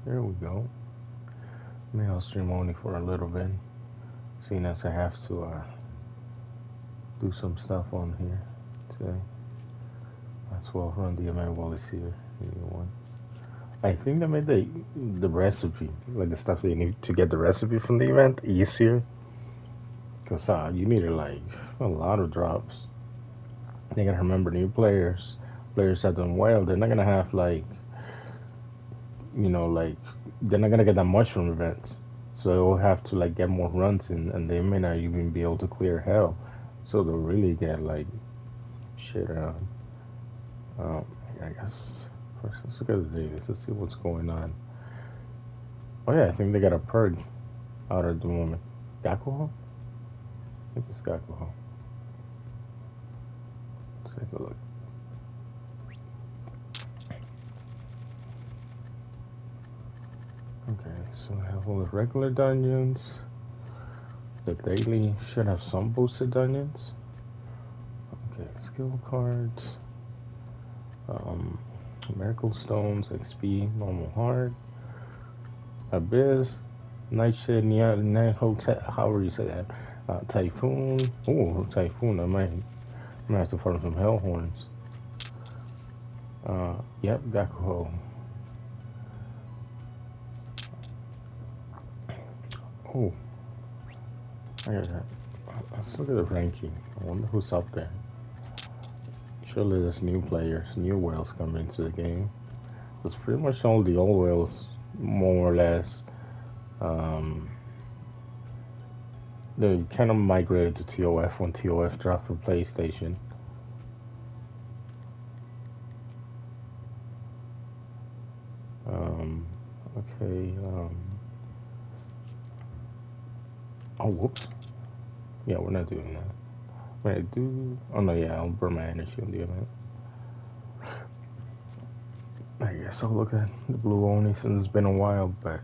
There we go. Maybe I'll stream only for a little bit, seeing as I have to do some stuff on here today. As well run the event while it's here. One. I think they made the recipe, like the stuff that you need to get the recipe from the event, easier. Because you needed like a lot of drops. You gotta remember new players that done well, they're not gonna have like, like they're not gonna get that much from events. So they'll have to like get more runs in, and they may not even be able to clear hell. So they'll really get like shit around. I guess first let's look at the data. Let's see what's going on. Oh yeah, I think they got a perk out at the moment. Gakuho? I think it's Gakuho. Let's take a look. Okay, so I have all the regular dungeons. The daily should have some boosted dungeons. Okay, skill cards. Miracle Stones, XP, normal hard. Abyss, Nightshade, Hotel, however you say that. Typhoon. Oh, Typhoon, I might have to farm some Hell Horns. Yep, Gakuho. Oh, I got that. Let's look at the ranking. I wonder who's up there. Surely there's new players, new whales coming into the game. It's pretty much all the old whales, more or less. They kind of migrated to TOF when TOF dropped for PlayStation. Okay. Oh, whoops. Yeah, we're not doing that. Wait, I do. Oh no, yeah, I'll burn my energy on the event. I guess I'll look at the blue only since it's been a while, but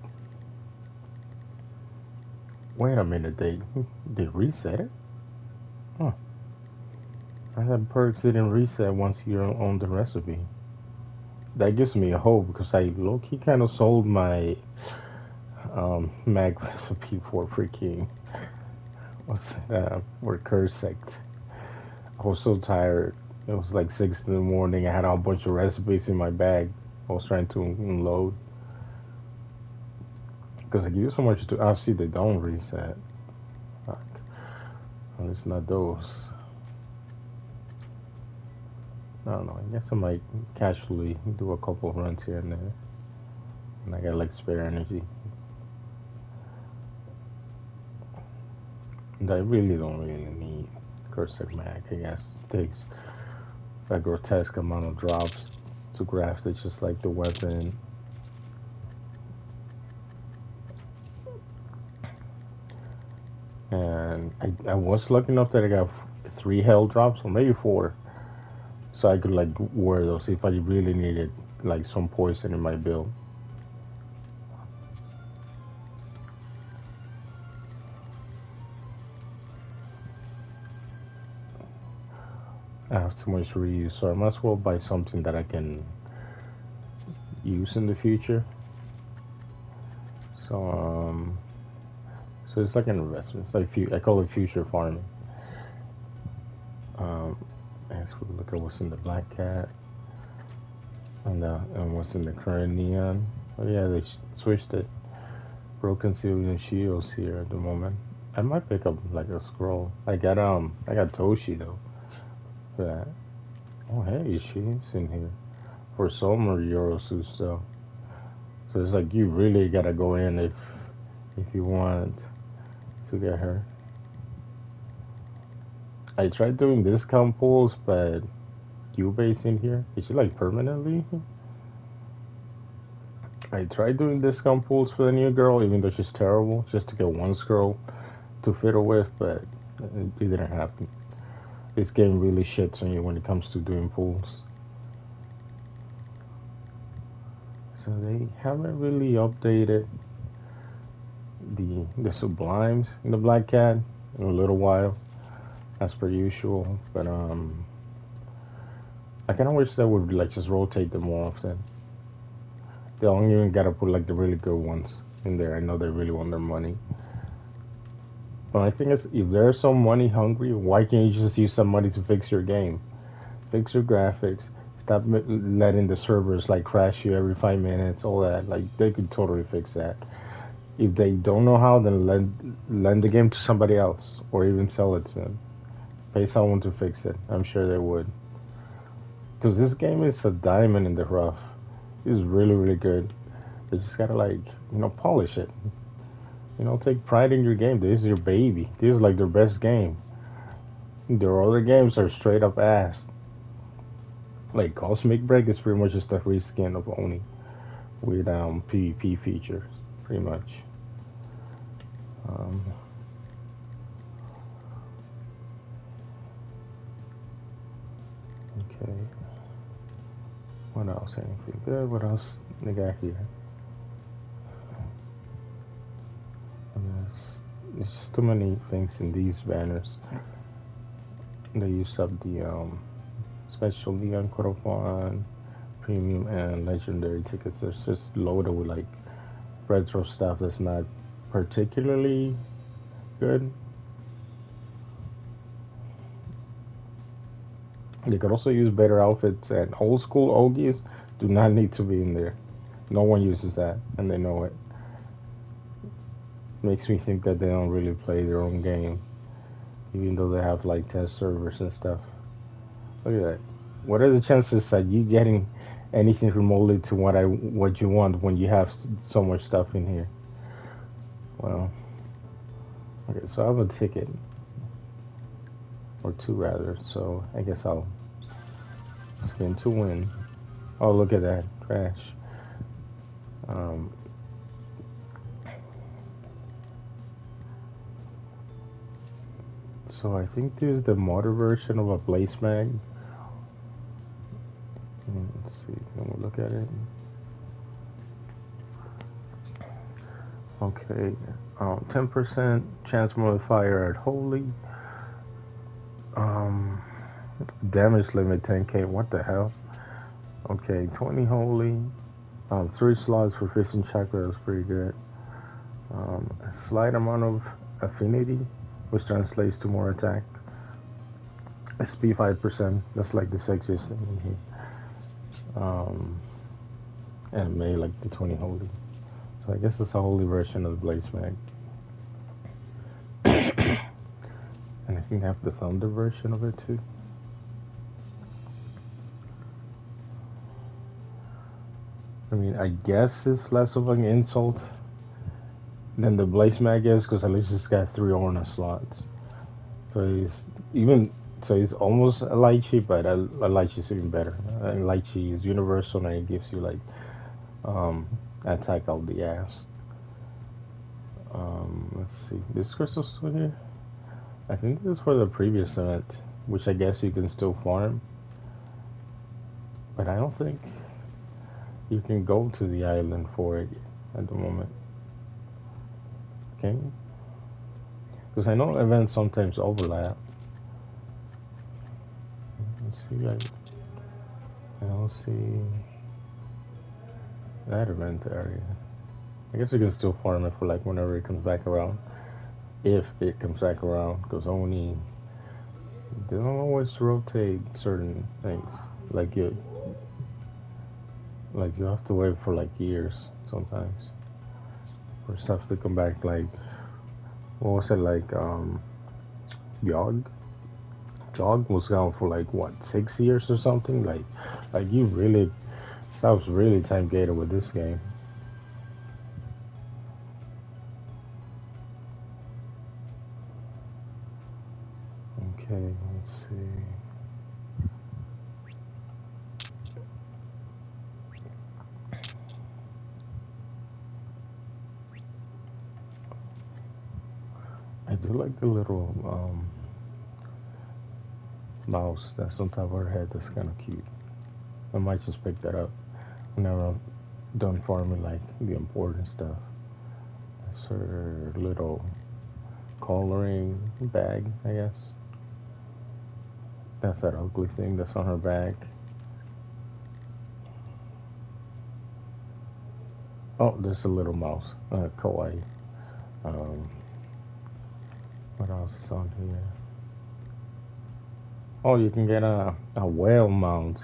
wait a minute, they reset it? Huh. I had perks didn't reset once you're on the recipe. That gives me a hope because I low-key kind of sold my mag recipe for freaking for Curse Sect. I was so tired. It was like 6 in the morning. I had a bunch of recipes in my bag. I was trying to unload because I give you so much to. I see they don't reset. Fuck. Well, it's not those. I don't know. I guess I might casually do a couple of runs here and there, and I got like spare energy. And I really don't really need Cursed Mag. I guess it takes a grotesque amount of drops to graft it, just like the weapon. And I was lucky enough that I got 3 hell drops, or maybe 4, so I could like wear those if I really needed like some poison in my build. I have too much reuse, so I might as well buy something that I can use in the future. So so it's like an investment. It's like I call it future farming. As we look at what's in the Black Cat and what's in the current Neon. Oh yeah, they switched it. Broken Civilian Shields here at the moment. I might pick up like a scroll. I got Toshi though for that. Oh hey, she's in here for Summer Eurosuits though. So it's like you really gotta go in if you want to get her. I tried doing discount pulls, but Cubase in here. Is she like permanently? I tried doing discount pulls for the new girl, even though she's terrible, just to get one scroll to fit her with, but it didn't happen. This game really shits on you when it comes to doing pulls. So they haven't really updated the sublimes in the Black Cat in a little while, as per usual. But I kind of wish that would like just rotate them more often. They only even gotta put like the really good ones in there. I know they really want their money. But my thing is, if they're so money hungry, why can't you just use some money to fix your game? Fix your graphics. Stop letting the servers like crash you every 5 minutes. All that. Like they could totally fix that. If they don't know how, then lend the game to somebody else, or even sell it to them. Pay someone to fix it. I'm sure they would. Because this game is a diamond in the rough. It's really, really good. They just gotta like, polish it. Take pride in your game. This is your baby. This is like their best game. Their other games are straight up ass. Like Cosmic Break is pretty much just a reskin of Oni with PvP features, pretty much. Okay. What else? Anything good? What else they got here? There's just too many things in these banners. They use up the special Neon Corofon, premium, and legendary tickets. It's just loaded with like retro stuff that's not particularly good. They could also use better outfits, and old school Ogies do not need to be in there. No one uses that, and they know it. Makes me think that they don't really play their own game, even though they have like test servers and stuff. Look at that. What are the chances that you getting anything remotely to what you want when you have so much stuff in here? Well, okay, so I have a ticket. Or two rather, so I guess I'll spin to win. Oh, look at that crash. So I think this is the modern version of a Blaze Mag. Let's see, can we look at it? Okay, 10% chance modifier at holy. Damage limit 10k. What the hell? Okay, 20 holy. 3 slots for fishing chakra. That's pretty good. A slight amount of affinity, which translates to more attack. SP 5%. That's like the sexiest thing in here. And May like the 20 holy. So I guess it's a holy version of the Blaze Mag. And I think I have the Thunder version of it too. I mean, I guess it's less of an insult than the Blaze Mag is, because at least it's got 3 Orna slots. So he's almost a Lychee, but a Lychee is even better. A Lychee is universal and it gives you like attack out the ass. Let's see, this crystal's still here. I think this is for the previous event, which I guess you can still farm, but I don't think you can go to the island for it at the moment. Okay, because I know events sometimes overlap. Let's see, I don't see that event area. I guess you can still farm it for like whenever it comes back around. If it comes back around, because only they don't always rotate certain things. Like you have to wait for like years sometimes for stuff to come back. Like what was it, like Jog was gone for like what, 6 years or something. Like you really, stuff's really time gated with this game. Okay, let's see. I do like the little mouse that's on top of her head. That's kind of cute. I might just pick that up whenever I'm done farming like the important stuff. That's her little coloring bag, I guess. That's that ugly thing that's on her back. Oh, there's a little mouse. Kawaii. Um, what else is on here? Oh, you can get a whale mount.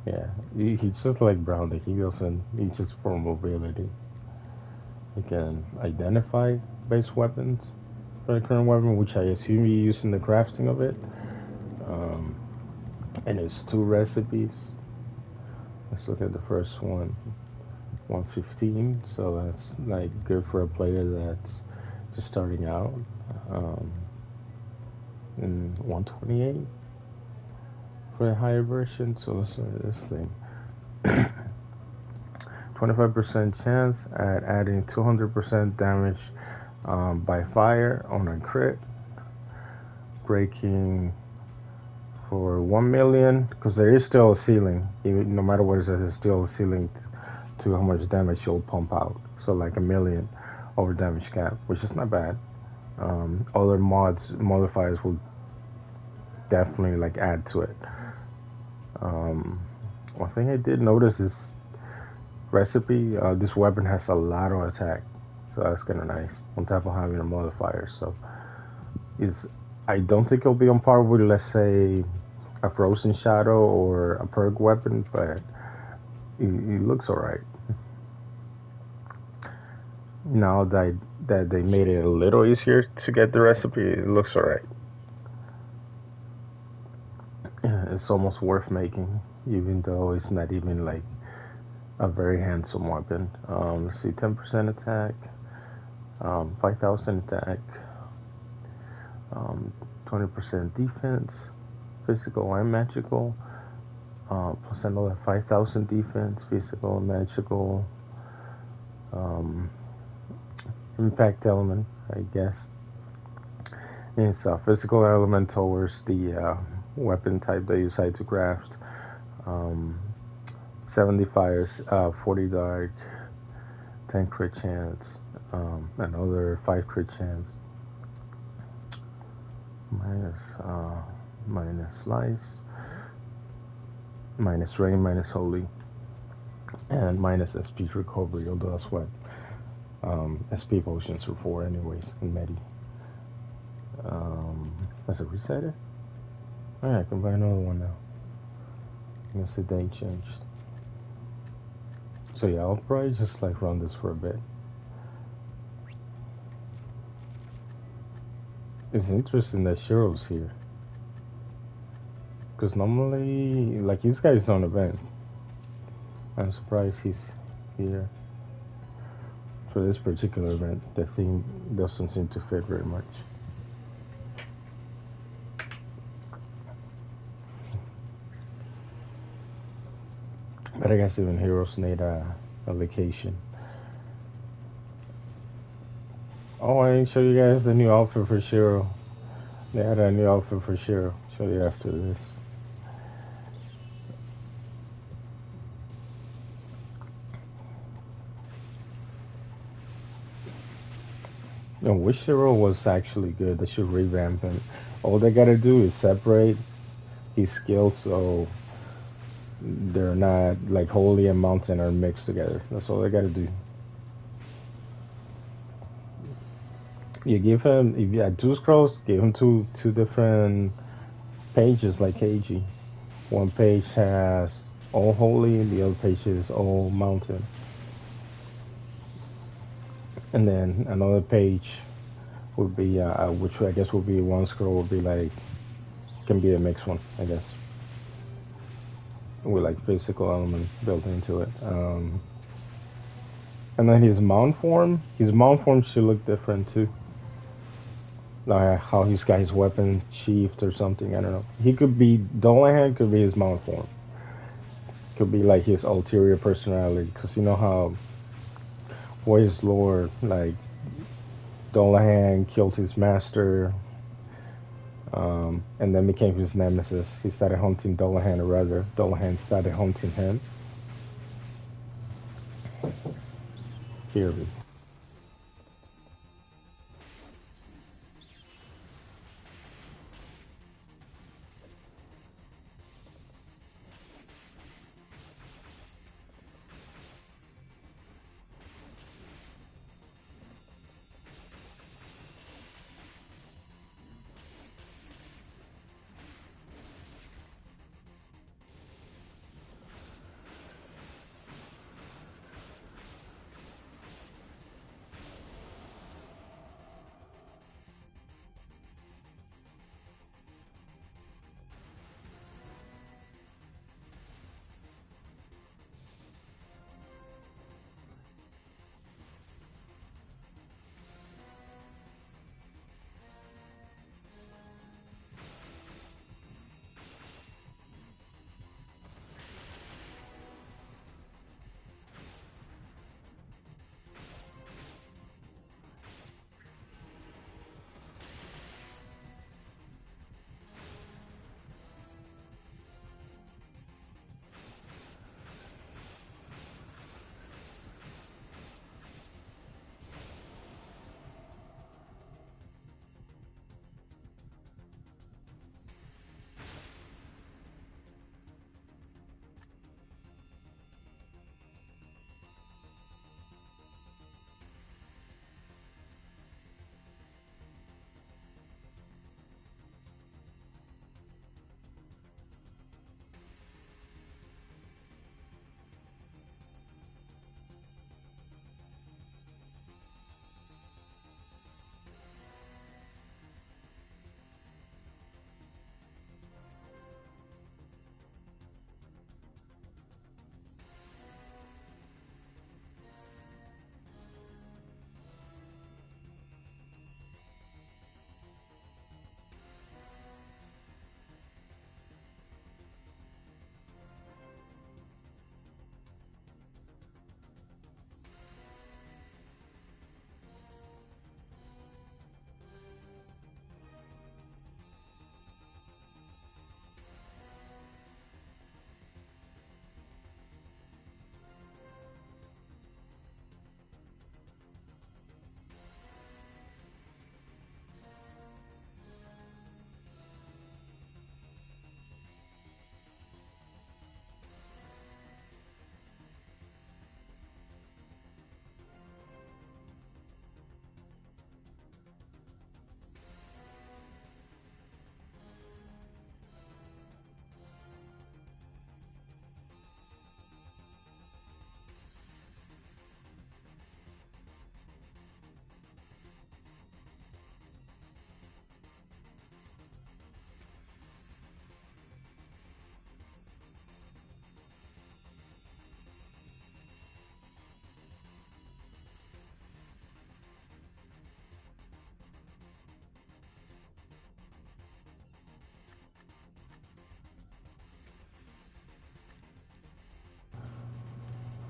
Yeah, he's just like Brownie. He's just for mobility. You can identify base weapons for the current weapon, which I assume you use in the crafting of it. Um, and it's 2 recipes. Let's look at the first one. 115, so that's like good for a player that's just starting out. Um, and 128 for a higher version. So let's look at this thing. 25% chance at adding 200% damage by fire on a crit, breaking for 1 million, because there is still a ceiling. Even, no matter what it says, there's still a ceiling to how much damage you'll pump out. So like 1 million over damage cap, which is not bad. Other modifiers will definitely like add to it. One thing I did notice is recipe. This weapon has a lot of attack, so that's kind of nice. On top of having a modifier, so I don't think it'll be on par with, let's say, a Frozen Shadow or a perk weapon, but it looks alright. Now that they made it a little easier to get the recipe, it looks alright. Yeah, it's almost worth making, even though it's not even like a very handsome weapon. Let's see, 10% attack, 5,000 attack, 20% defense, physical and magical, plus another 5,000 defense, physical and magical, impact element, I guess. It's a physical element towards the weapon type that you decide to craft. 70 fires, 40 dark, 10 crit chance, another 5 crit chance, minus slice, minus rain, minus holy, and minus SP recovery, although that's what SP potions are for anyways in Medi. Does it reset it? Alright, I can buy another one now. I guess the date changed. So yeah, I'll probably just like run this for a bit. It's interesting that Shiro's here, because normally, like, this guy's on event. I'm surprised he's here for this particular event. The theme doesn't seem to fit very much. But I guess even heroes need a vacation. Oh, I didn't show you guys the new outfit for Shiro. They had a new outfit for Shiro. Show you after this. And Wish Shiro was actually good. They should revamp him. All they gotta do is separate his skills so they're not like Holy and Mountain are mixed together. That's all they gotta do. You give him, if you had 2 scrolls, give him two different pages like KG. One page has all Holy, the other page is all Mountain. And then another page would be, which I guess would be 1 scroll, would be like, can be a mixed one, I guess. With like physical element built into it. And then his mount form should look different too. Like how he's got his weapon sheathed or something, I don't know. He could be, Dolahan could be his mount form. Could be like his ulterior personality, because you know how for his lore, like Dolahan killed his master, and then became his nemesis. He started hunting Dolahan, or rather, Dolahan started hunting him. Fury.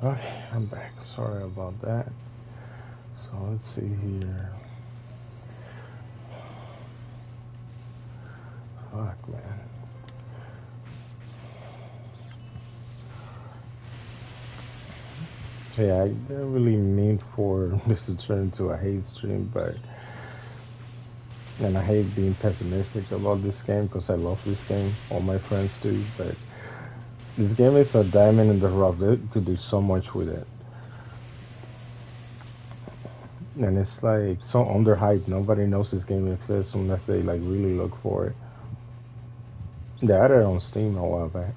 Okay, I'm back. Sorry about that. So let's see here. Fuck, man. So yeah, I didn't really mean for this to turn into a hate stream, but and I hate being pessimistic about this game because I love this game. All my friends do, but this game is a diamond in the rough. They could do so much with it. And it's like so underhyped. Nobody knows this game exists unless they like really look for it. They had it on Steam a while back.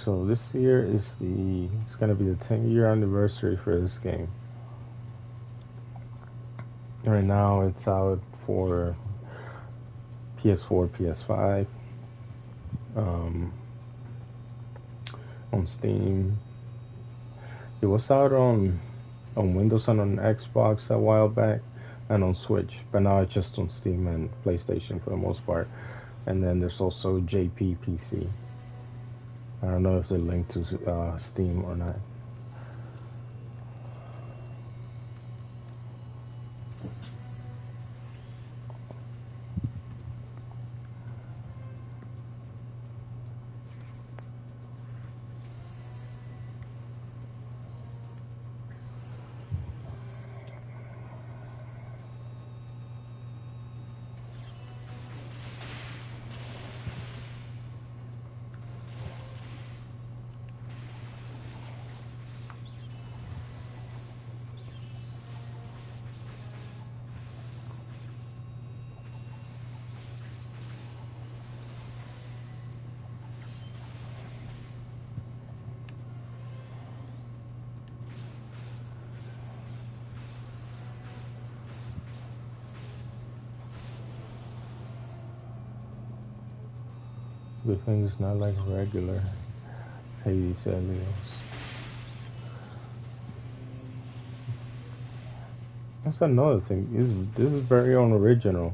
So this year is it's gonna be the 10-year anniversary for this game. Right now it's out for PS4, PS5, on Steam. It was out on Windows and on Xbox a while back, and on Switch, but now it's just on Steam and PlayStation for the most part. And then there's also JPPC. I don't know if they're linked to Steam or not. Good thing it's not like regular Hades Helios. That's another thing. This is very unoriginal.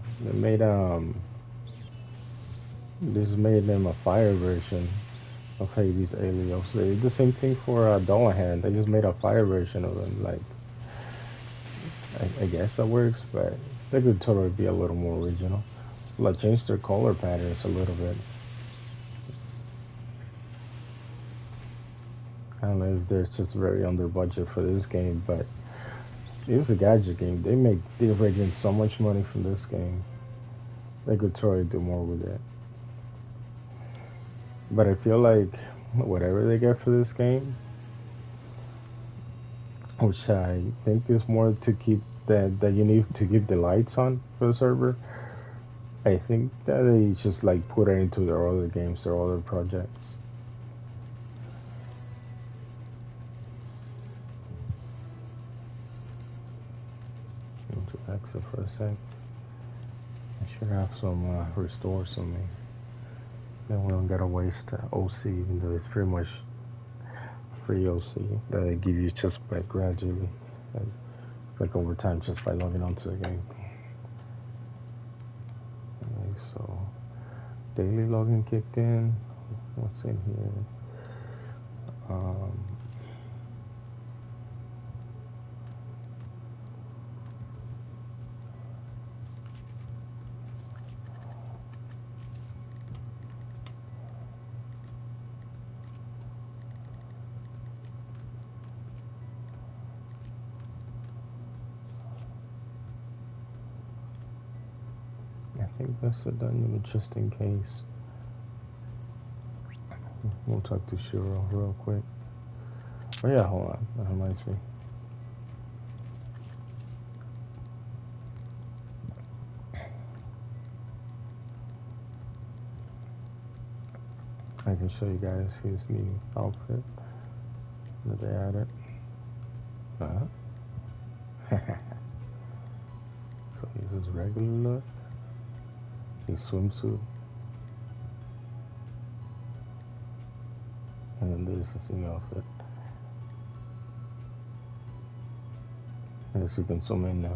This made them a fire version of Hades Helios. They did the same thing for Dolahan. They just made a fire version of them. Like, I guess that works, but they could totally be a little more original. Like, change their color patterns a little bit. I don't know if they're just very under budget for this game, but it's a gadget game. They're making so much money from this game. They could totally do more with it. But I feel like whatever they get for this game, which I think is more to keep that you need to keep the lights on for the server. I think that they just like put it into their other games, their other projects. Into exit for a sec. I should have some restores on me. Then we don't gotta waste OC, even though it's pretty much free OC that they give you just by gradually, like over time, just by logging onto the game. Okay, so daily login kicked in. What's in here? I think that's a dungeon just in case. We'll talk to Shiro real quick. Oh yeah, hold on. That reminds me. I can show you guys his new outfit that they added. So here's his regular look. His swimsuit. And then this is his new outfit. I guess you can zoom in now.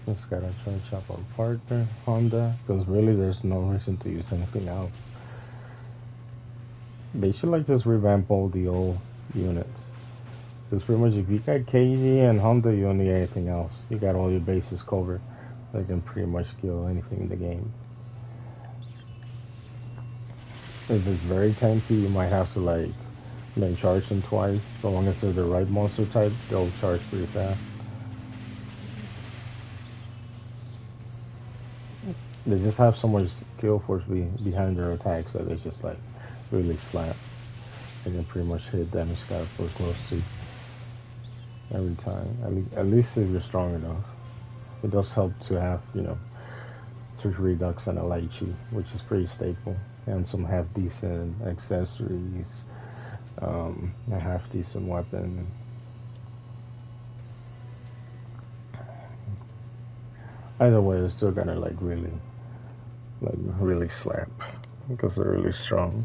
Just gotta try to chop our partner Honda, because really there's no reason to use anything else. They should like just revamp all the old units. Because pretty much if you got KG and Honda, you don't need anything else. You got all your bases covered. They can pretty much kill anything in the game. If it's very tanky, you might have to like charge them twice. So long as they're the right monster type, they'll charge pretty fast. They just have so much skill force behind their attacks that they just like really slap. They can pretty much hit damage guy for close to every time. At least if you're strong enough. It does help to have, 3 Redux and a Lychee, which is pretty staple. And some half decent accessories, a half decent weapon. Either way, they're still gonna really slap because they're really strong.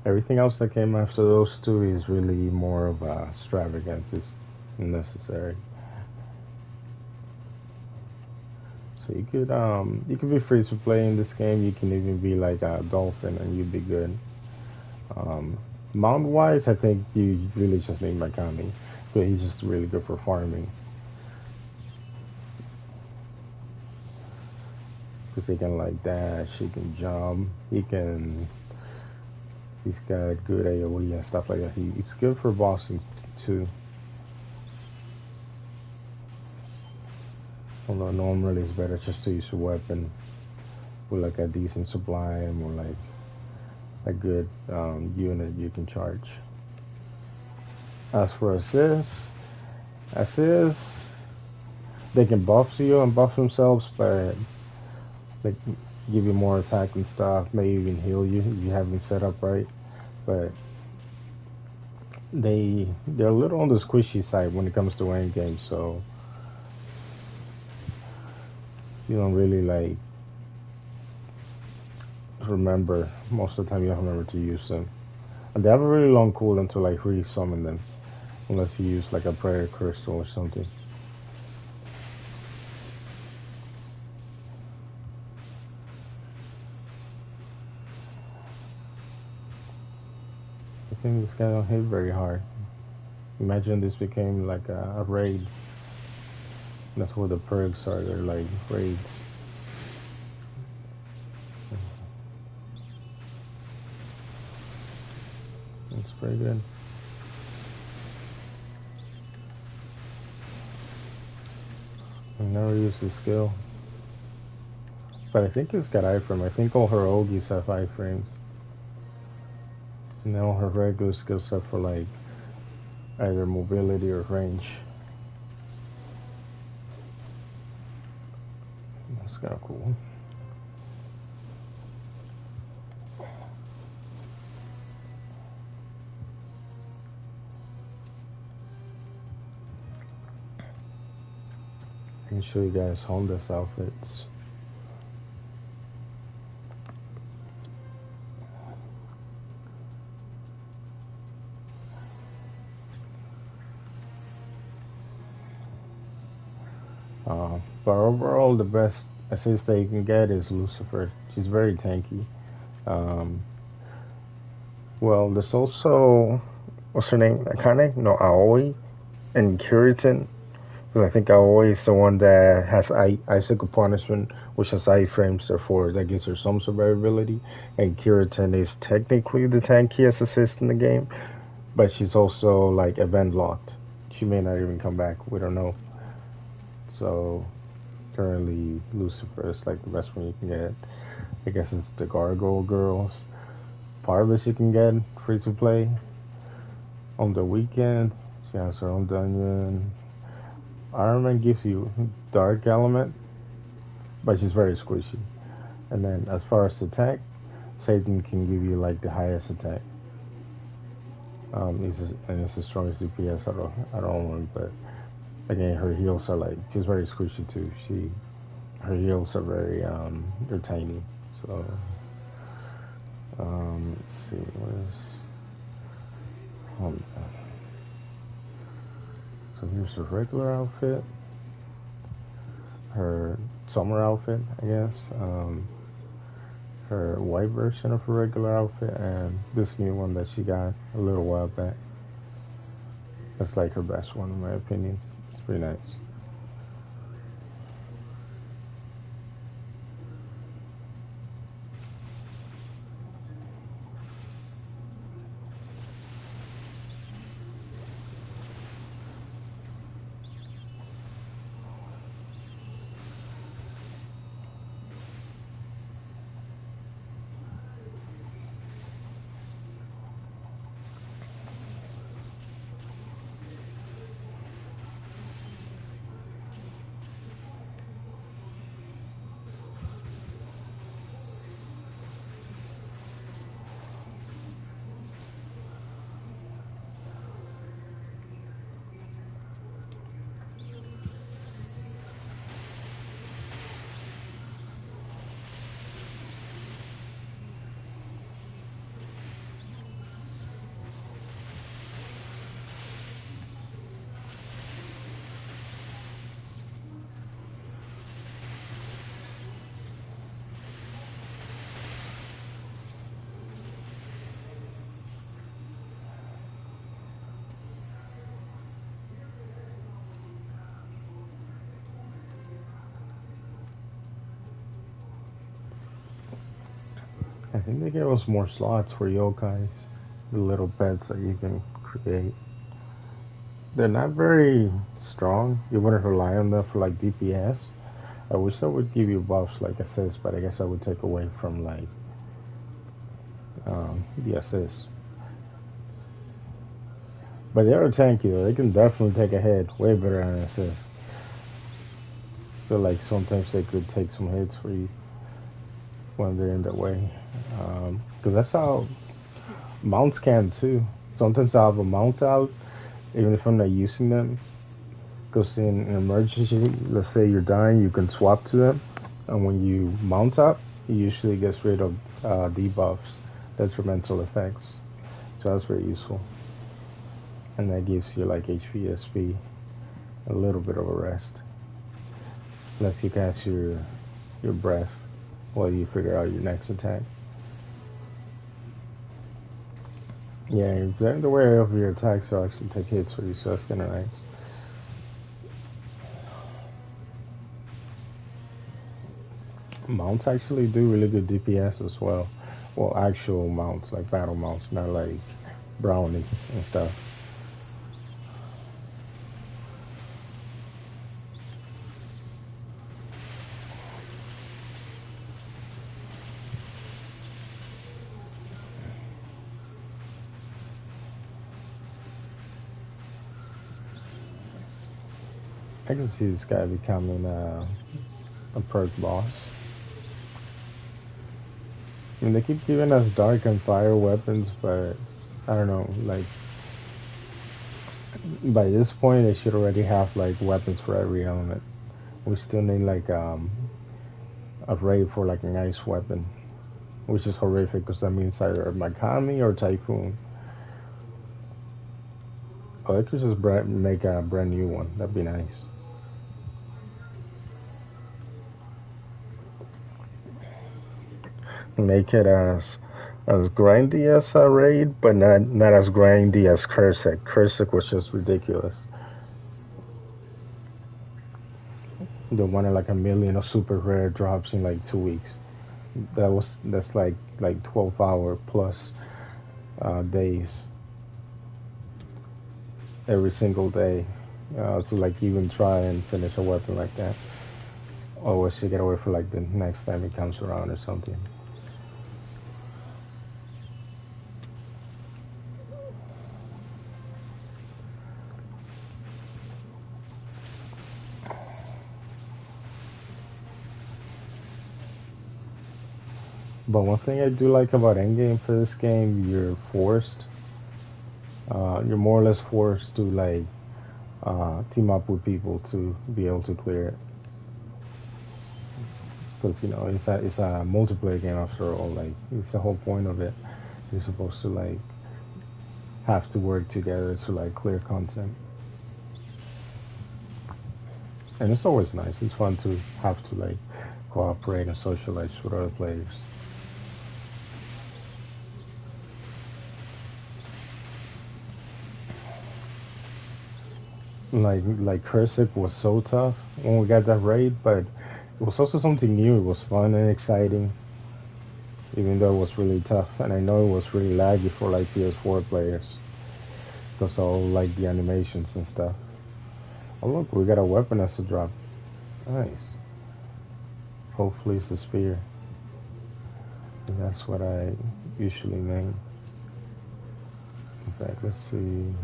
Everything else that came after those two is really more of a extravagance. It's necessary. So you could be free to play in this game. You can even be like a dolphin and you'd be good. Mount wise, I think you really just need Makami, but he's just really good for farming. Because he can like dash, he can jump, he's got good AoE and stuff like that. He's good for bossing too. Although normally it's better just to use a weapon with like a decent sublime or like a good unit you can charge. As for assists, they can buff you and buff themselves, but like give you more attack and stuff, maybe even heal you if you have them set up right. But they're a little on the squishy side when it comes to end game, so you don't really like remember most of the time. You don't remember to use them, and they have a really long cooldown to like re-summon them, unless you use like a prayer crystal or something. I think this guy don't hit very hard. Imagine this became like a raid. That's what the perks are. They're like raids. It's pretty good. I never used the skill. But I think it's got iframe. I think all her Ogis have iframes. And all her regular skills are for like either mobility or range. That's kind of cool. I can show you guys Honda's outfits. But overall, the best assist that you can get is Lucifer. She's very tanky. Well, there's also, what's her name? Akane? No, Aoi and Curitan. Because I think always the one that has icicle punishment, which has iframes, therefore that gives her some survivability. And Kiritan is technically the tankiest assist in the game, but she's also like event locked. She may not even come back. We don't know. So currently, Lucifer is like the best one you can get. I guess it's the Gargoyle Girls. Parvis you can get free to play on the weekends. She has her own dungeon. Iron Man gives you dark element, but she's very squishy. And then as far as attack, Satan can give you like the highest attack. And it's the strongest DPS I don't know, but again, her heals are like she's very squishy too. Her heals are very they're tiny. So let's see, where's so here's her regular outfit, her summer outfit, I guess. Her white version of her regular outfit, and this new one that she got a little while back. That's like her best one in my opinion. It's pretty nice. I think they gave us more slots for yokais, the little pets that you can create. They're not very strong. You wouldn't rely on them for like DPS. I wish I would give you buffs like assist, but I guess I would take away from like the assist. But they are tanky though. They can definitely take a hit way better than assist. I feel like sometimes they could take some hits for you when they're in the way. Because that's how mounts can too. Sometimes I'll have a mount out, even if I'm not using them. Because in an emergency, let's say you're dying, you can swap to them. And when you mount up, it usually gets rid of debuffs, detrimental effects. So that's very useful. And that gives you like HP, SP, a little bit of a rest. Lets you catch your breath while you figure out your next attack. Yeah, the way of your attacks will actually take hits for you, so that's kind of nice. Mounts actually do really good DPS as well. Well, actual mounts, like battle mounts, not like brownie and stuff. I can see this guy becoming a perk boss. I mean, they keep giving us dark and fire weapons, but I don't know, like, by this point, they should already have, like, weapons for every element. We still need, like, a raid for, like, an ice weapon, which is horrific, because that means either Makami or Typhoon. Oh, I could just make a brand new one. That'd be nice. Make it as grindy as a raid, but not as grindy as Cursek. Cursek was just ridiculous. They wanted like a million of super rare drops in like 2 weeks. That's like 12-hour plus days every single day. So like even try and finish a weapon like that. Always you get away for like the next time it comes around or something. But one thing I do like about endgame for this game, you're more or less forced to like team up with people to be able to clear it. Because you know it's a multiplayer game after all. Like it's the whole point of it. You're supposed to like have to work together to like clear content. And it's always nice. It's fun to have to like cooperate and socialize with other players. Like Cursive was so tough when we got that raid, but it was also something new. It was fun and exciting, even though it was really tough. And I know it was really laggy for like PS4 players because all like the animations and stuff. Oh look, we got a weapon as a drop. Nice. Hopefully it's a spear. That's what I usually name. In fact, let's see.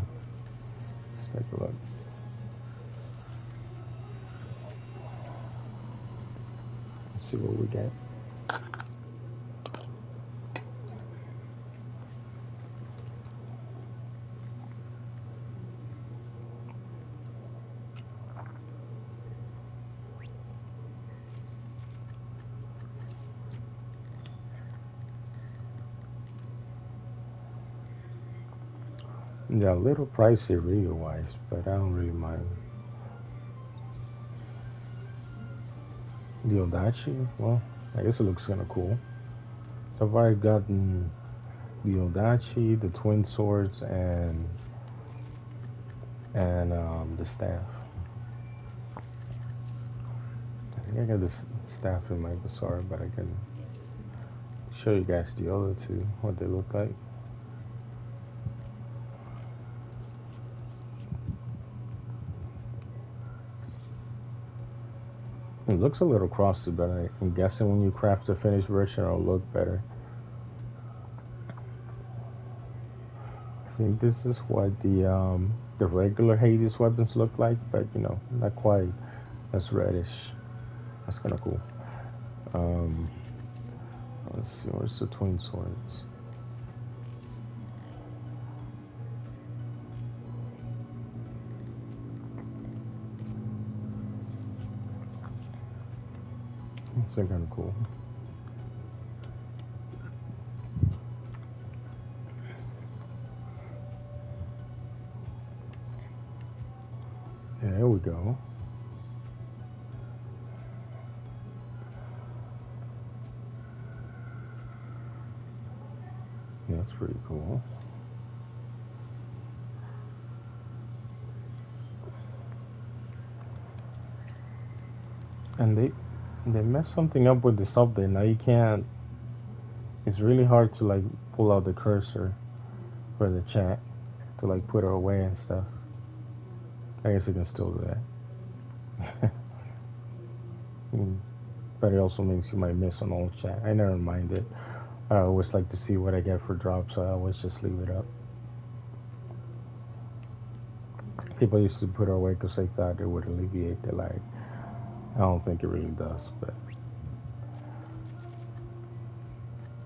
Let's take a look. Let's see what we get. Yeah, a little pricey review wise, but I don't really mind. The Odachi, well, I guess it looks kind of cool. So I've already gotten the Odachi, the twin swords, and the staff. I think I got this staff in my bazaar, but I can show you guys the other two, what they look like. It looks a little crossy, but I'm guessing when you craft the finished version, it'll look better. I think this is what the regular Hades weapons look like, but you know, not quite as reddish. That's kind of cool. Um, let's see, where's the twin swords? It's kind of cool. There we go. That's pretty cool. And they messed something up with this update. Now you can't. It's really hard to like pull out the cursor for the chat to like put it away and stuff. I guess you can still do that. But it also means you might miss an old chat. I never mind it. I always like to see what I get for drops, so I always just leave it up. People used to put it away because they thought it would alleviate the lag. I don't think it really does, but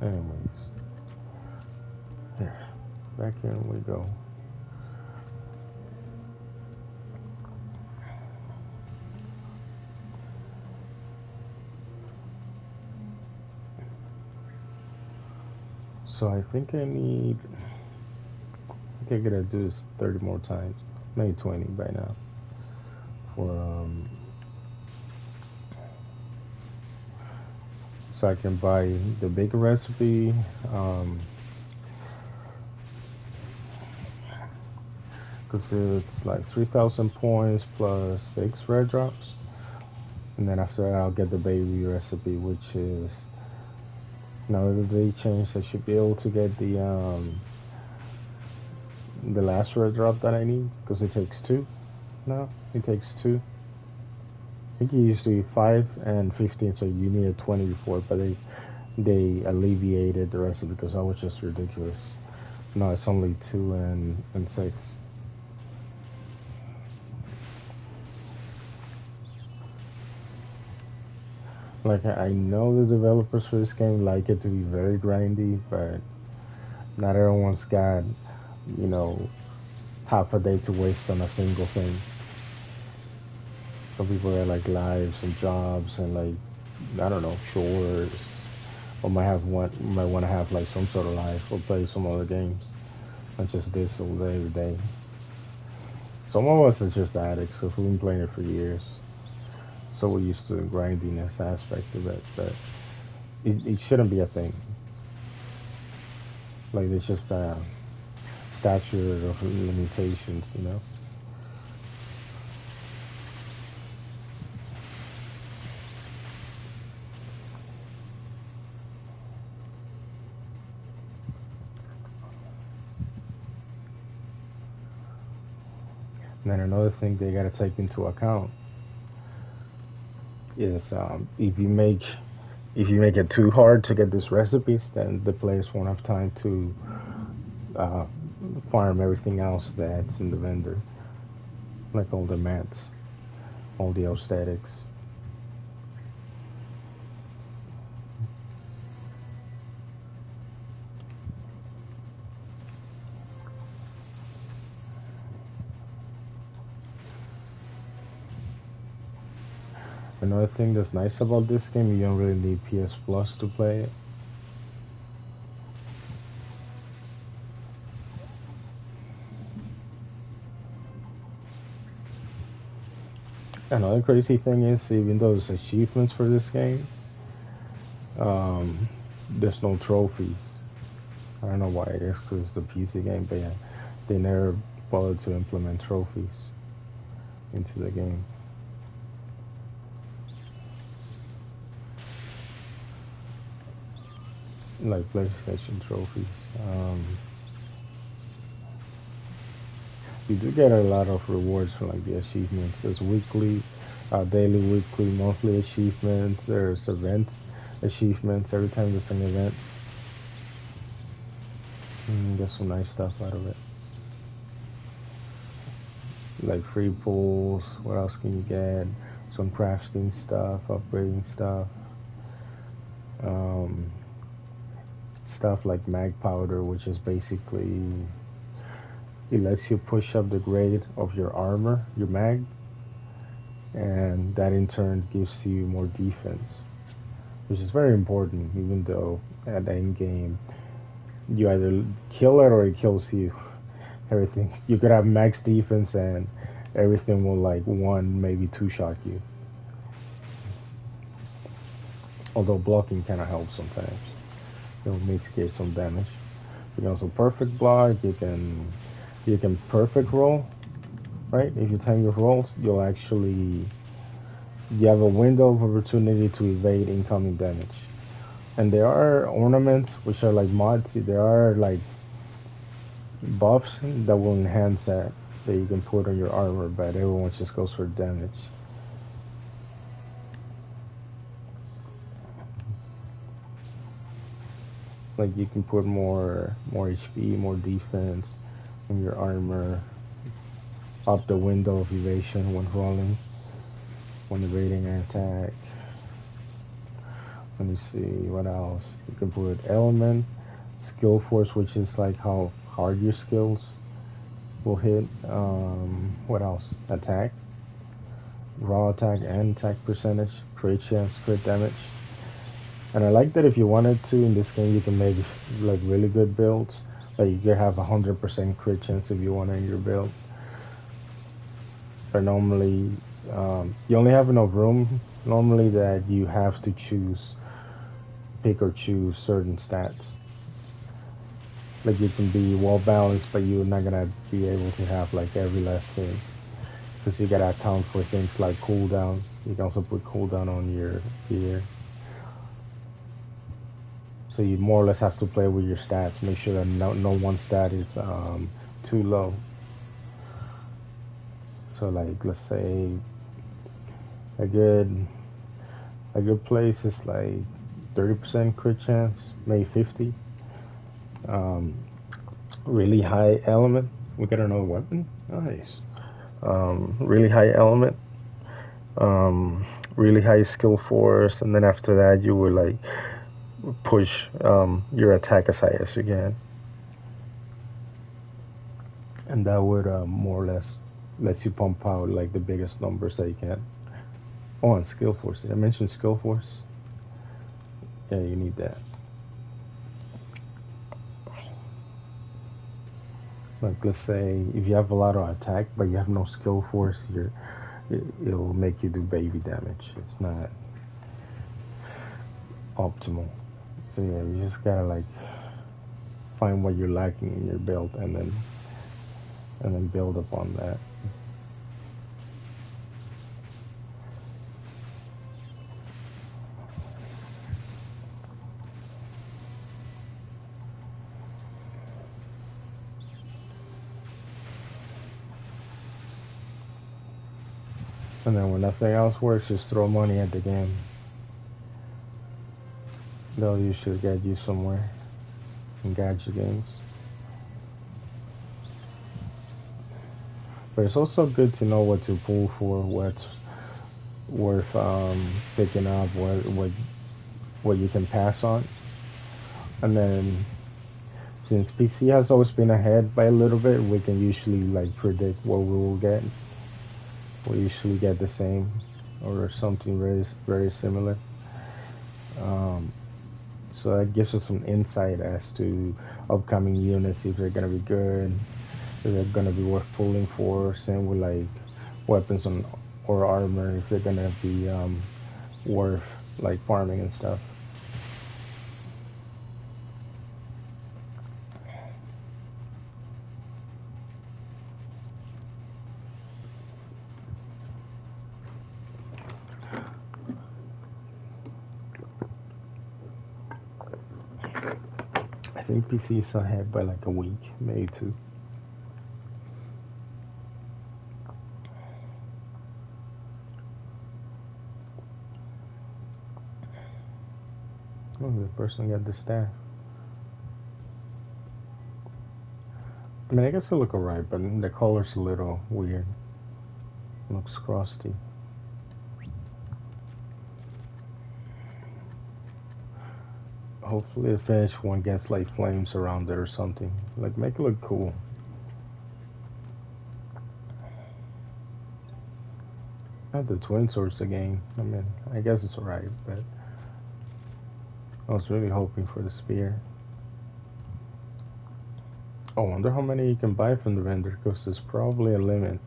anyways, here, back here we go. So I think I gotta do this 30 more times, maybe 20 by now, for so I can buy the bigger recipe. Because it's like 3,000 points plus 6 rare drops. And then after that, I'll get the baby recipe, which is now that they changed, I should be able to get the last red drop that I need because it takes two. No, it takes two. I think it used to be 5 and 15, so you needed 20 before, but they alleviated the rest of it because that was just ridiculous. No, it's only 2 and 6. Like, I know the developers for this game like it to be very grindy, but not everyone's got, you know, half a day to waste on a single thing. Some people got like lives and jobs and like, I don't know, chores, or might want to have like some sort of life or play some other games, not just this all day every day. Some of us are just addicts because we've been playing it for years, so we're used to the grindiness aspect of it. But it shouldn't be a thing. Like it's just a statute of limitations, you know. And then another thing they gotta take into account is if you make it too hard to get these recipes, then the players won't have time to uh, farm everything else that's in the vendor, like all the mats, all the aesthetics. Another thing that's nice about this game, you don't really need PS Plus to play it. Another crazy thing is, even though there's achievements for this game, um, there's no trophies. I don't know why it is, because it's a PC game, but yeah, they never bothered to implement trophies into the game. Like PlayStation trophies. You do get a lot of rewards for like the achievements. There's weekly, daily, weekly, monthly achievements. There's events achievements every time there's an event. Get some nice stuff out of it. Like free pools. What else can you get? Some crafting stuff, upgrading stuff. Um, Stuff like mag powder, which is basically it lets you push up the grade of your armor, your mag, and that in turn gives you more defense, which is very important. Even though at the end game you either kill it or it kills you. Everything you could have max defense and everything will like one, maybe two shot you. Although blocking kind of helps sometimes. It'll mitigate some damage. You can also perfect block. You can perfect roll, right? If you time your rolls, you have a window of opportunity to evade incoming damage. And there are ornaments which are like mods. There are like buffs that will enhance that you can put on your armor, but everyone just goes for damage. Like you can put more HP, more defense in your armor, up the window of evasion when rolling, when evading an attack. Let me see what else. You can put element, skill force, which is like how hard your skills will hit. What else? Attack, raw attack and attack percentage, crit chance, crit damage. And I like that if you wanted to in this game, you can make like really good builds. Like you could have 100% crit chance if you want in your build. But normally, you only have enough room. Normally, that you have to pick or choose certain stats. Like you can be well balanced, but you're not gonna be able to have like every last thing because you gotta account for things like cooldown. You can also put cooldown on your gear. So you more or less have to play with your stats. Make sure that no one stat is too low. So like, let's say a good place is like 30% crit chance, maybe 50. Really high element. We got another weapon. Nice. Really high element. Really high skill force, and then after that you would like push your attack as high as you can, and that would more or less lets you pump out like the biggest numbers that you can. Oh, and skill force. Did I mention skill force? Yeah, you need that. Like, let's say if you have a lot of attack but you have no skill force, it'll make you do baby damage. It's not optimal. So yeah, you just gotta like find what you're lacking in your build and then build upon that. And then when nothing else works, just throw money at the game. They'll usually get you somewhere in gadget games. But it's also good to know what to pull for, what's worth picking up, what you can pass on. And then since PC has always been ahead by a little bit, we can usually like predict what we will get. We usually get the same or something very similar. So that gives us some insight as to upcoming units, if they're gonna be good, if they're gonna be worth pulling for. Same with like weapons or armor, if they're gonna be worth like farming and stuff. I think PC is ahead by like a week, maybe two. Oh, the person got the staff. I mean, I guess it look alright, but the color's a little weird. It looks crusty. Hopefully the finished one gets like flames around it or something. Like, make it look cool. Not the twin swords again. I mean, I guess it's alright, but I was really hoping for the spear. Oh, I wonder how many you can buy from the vendor, because there's probably a limit.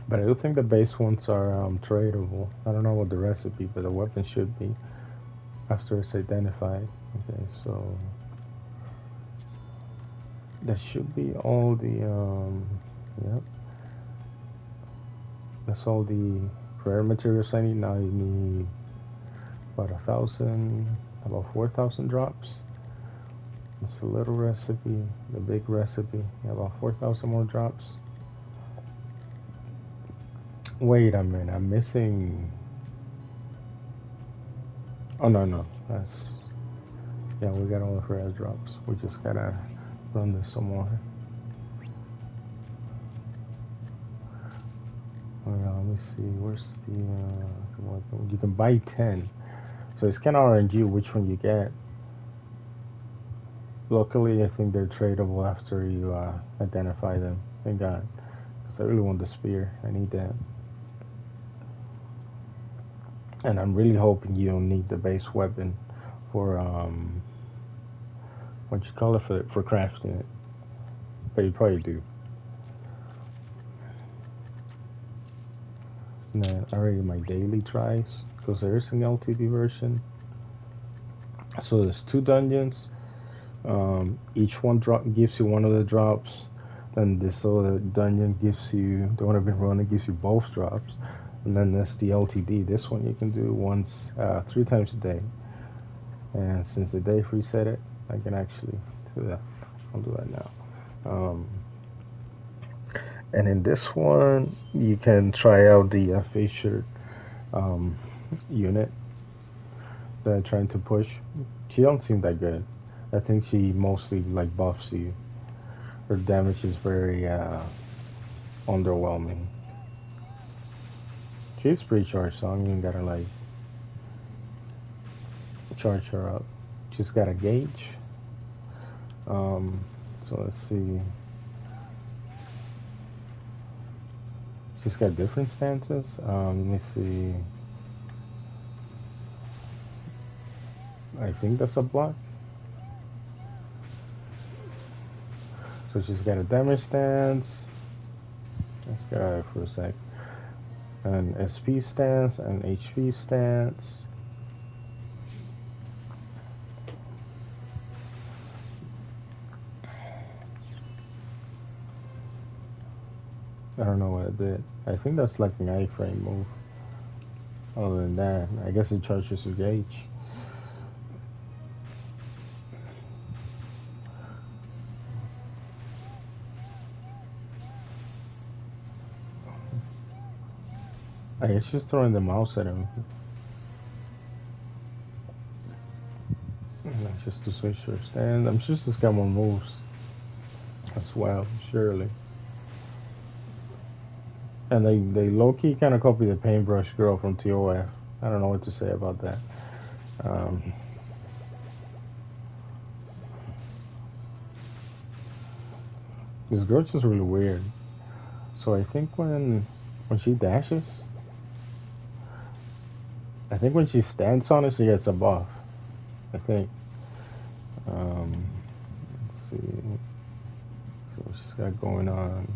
But I do think the base ones are tradable. I don't know what the recipe, but the weapon should be after it's identified. Okay, so that should be all the yep. That's all the prayer materials I need. Now you need about 1,000, about 4,000 drops. It's a little recipe, the big recipe, about 4,000 more drops. Wait a minute, I'm missing. Oh no, that's yeah. We got all the rare drops. We just gotta run this some more. Let me see. Where's the? You can buy 10, so it's kind of RNG which one you get. Luckily, I think they're tradable after you identify them. Thank God, because I really want the spear. I need that. And I'm really hoping you don't need the base weapon for what you call it, for crafting it, but you probably do. And then already my daily tries, because there is an LTD version. So there's 2 dungeons. Each one gives you one of the drops. And this other dungeon gives you, the one I've been running gives you both drops. And then there's the LTD. This one you can do once, 3 times a day. And since the day reset it, I can actually do that. I'll do that now. And in this one, you can try out the featured unit that I'm trying to push. She don't seem that good. I think she mostly like buffs you. Her damage is very underwhelming. She's pre-charged, so I'm even gotta like charge her up. She's got a gauge. So let's see. She's got different stances. Let me see. I think that's a block. So she's got a damage stance. Let's go for a sec. An SP stance, an HP stance. I don't know what it did. I think that's like an iframe move. Other than that, I guess it charges your gauge. I guess just throwing the mouse at him. Just to switch your stand. I'm sure she's got more moves as well, surely. And they low-key kind of copy the paintbrush girl from TOF. I don't know what to say about that. This girl's just really weird. So I think when she dashes, I think when she stands on it, she gets a buff. I think. Let's see. So what she's got going on.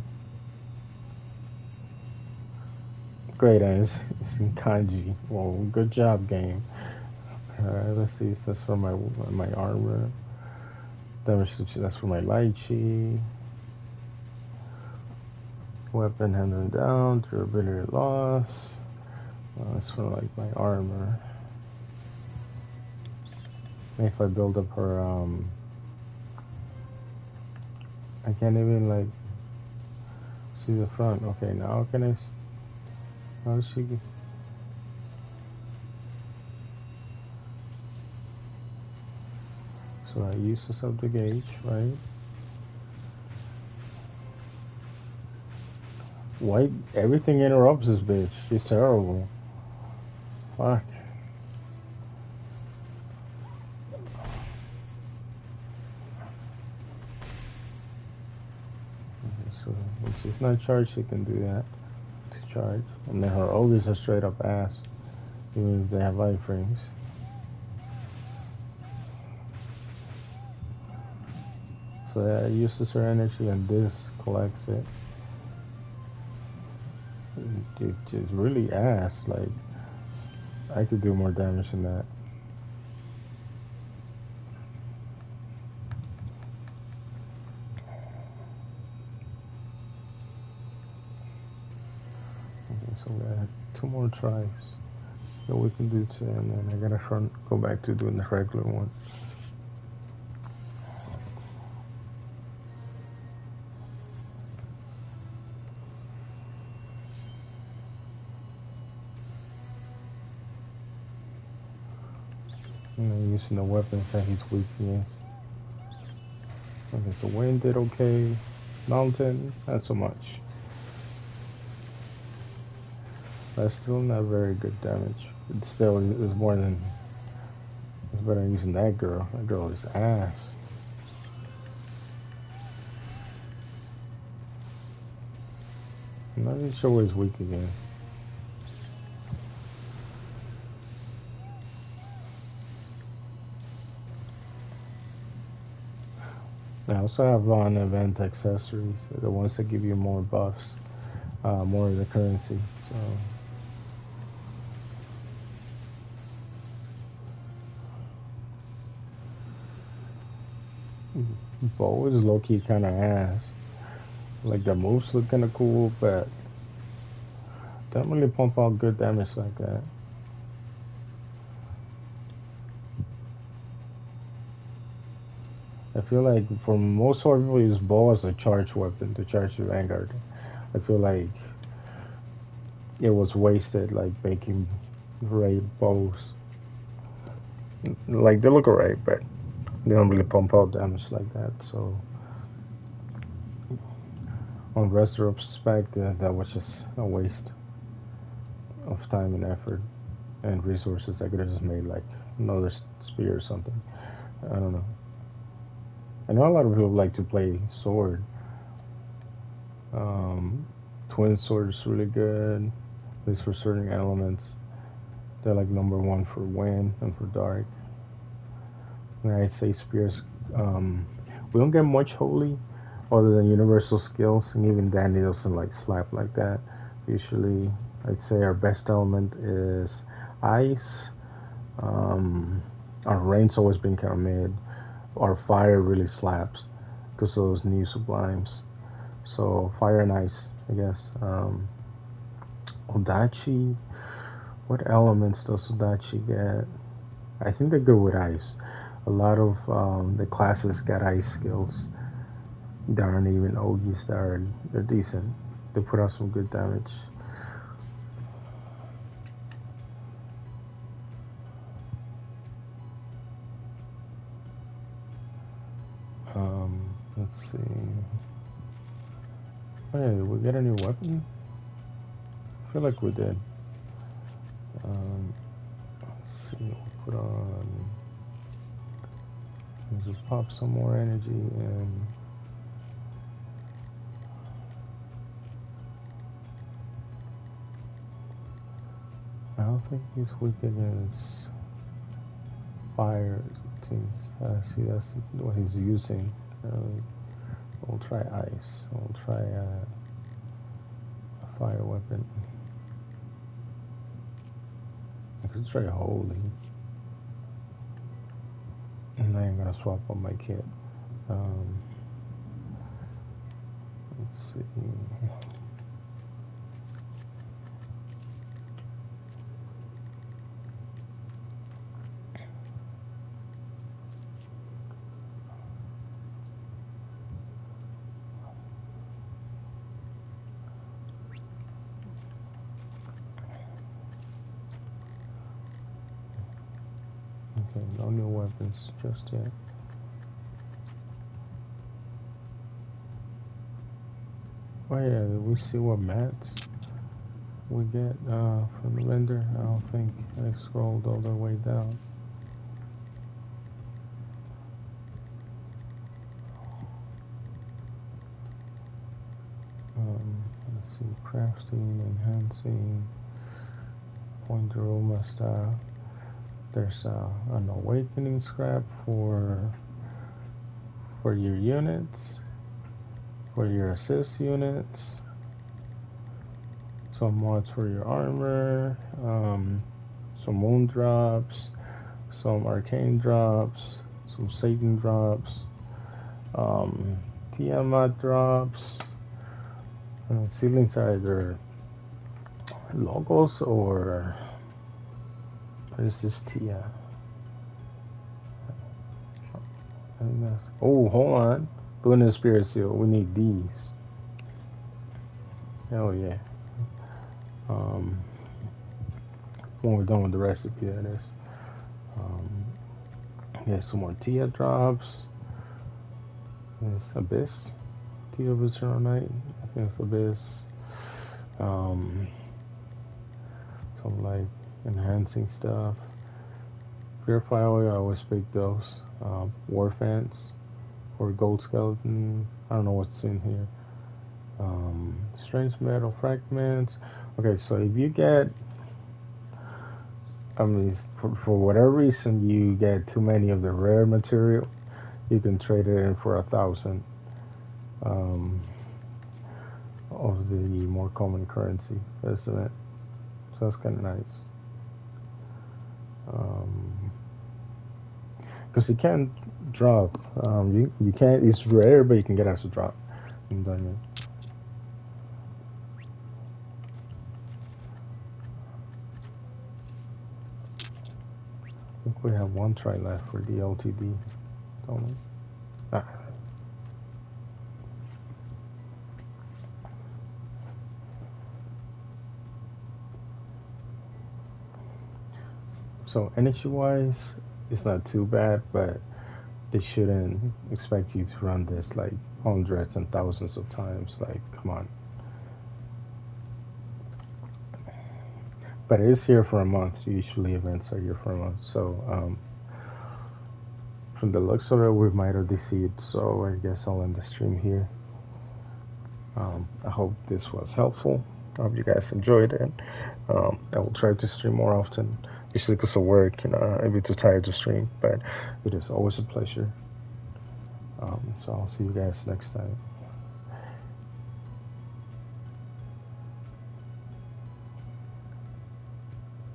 Great, it's in kanji. Well, good job, game. Let's see. So that's for my armor. That's for my light chi. Weapon handling down. Durability loss. That's for like my armor. If I build up her, I can't even like see the front. Okay, now can I? How is she? So I use this up the gauge, right? Why everything interrupts this bitch? She's terrible. Fuck. So when she's not charged, she can do that to charge. And then her oldies are straight up ass, even if they have iframes. So that uses her energy and this collects it. Dude, it's really ass. Like, I could do more damage than that. Okay, so we got 2 more tries that we can do today, and then I gotta go back to doing the regular one. Using the weapons that he's weak against. Okay, so wind did okay. Mountain, not so much. That's still not very good damage. It still is more than. It's better than using that girl. That girl is ass. I'm not even sure what he's weak against. I also have on event accessories, the ones that give you more buffs, more of the currency. So Bo is low-key kind of ass. Like the moves look kind of cool, but don't really pump out good damage like that. I feel like for most hard people use bow as a charge weapon to charge the vanguard. I feel like it was wasted, like making great bows. Like they look alright, but they don't really pump out damage like that. So on retrospect, that was just a waste of time and effort and resources. I could have just made like another spear or something. I don't know. I know a lot of people like to play sword. Um, Twin sword is really good, at least for certain elements. They're like number one for wind and for dark. And I say spears. We don't get much holy other than universal skills, and even Danny doesn't like slap like that. Usually, I'd say our best element is ice. Our rain's always been kind of mid. Our fire really slaps because of those new sublimes. So fire and ice, I guess. Odachi. What elements does Odachi get? I think they're good with ice. A lot of the classes got ice skills. There aren't even Ogis that are they're decent. They put out some good damage. Let's see. Oh yeah, did we get a new weapon? I feel like we did. Let's see. We'll put on. Let's just pop some more energy and. I don't think he's weak against fire. It seems. See, that's what he's using. We'll try ice. We'll try a fire weapon. I could try holy. And I am gonna swap on my kit. Let's see. Okay, no new weapons just yet. Oh yeah, we see what mats we get from the vendor. I don't think I scrolled all the way down. Let's see, crafting, enhancing, point aroma style. There's an awakening scrap for your units, for your assist units, some mods for your armor, some moon drops, some arcane drops, some Satan drops, Tiamat drops. Ceilings are either logos or what is this Tia? I think that's, oh, hold on. Doing the spirit seal. We need these. Hell yeah. When we're done with the recipe, that is. Yeah, some more Tia drops. There's Abyss. Tia of Eternal Night. I think it's Abyss. Some like enhancing stuff. Purify oil, I always pick those. War fans or gold skeleton. I don't know what's in here. Strange metal fragments. Okay, so if you get, I mean, for whatever reason you get too many of the rare material, you can trade it in for 1,000 of the more common currency, isn't it? So that's kind of nice. Because you can't drop. You can't. It's rare, but you can get as a drop in dungeon. We have one try left for the LTD, don't we? Ah. So energy wise, it's not too bad, but they shouldn't expect you to run this like hundreds and thousands of times. Like, come on. But it is here for a month. Usually events are here for a month. So from the looks of it, we might have deceived. So I guess I'll end the stream here. I hope this was helpful. I hope you guys enjoyed it. I will try to stream more often. Usually because of work, I'm a bit too tired to stream. But it is always a pleasure. So I'll see you guys next time.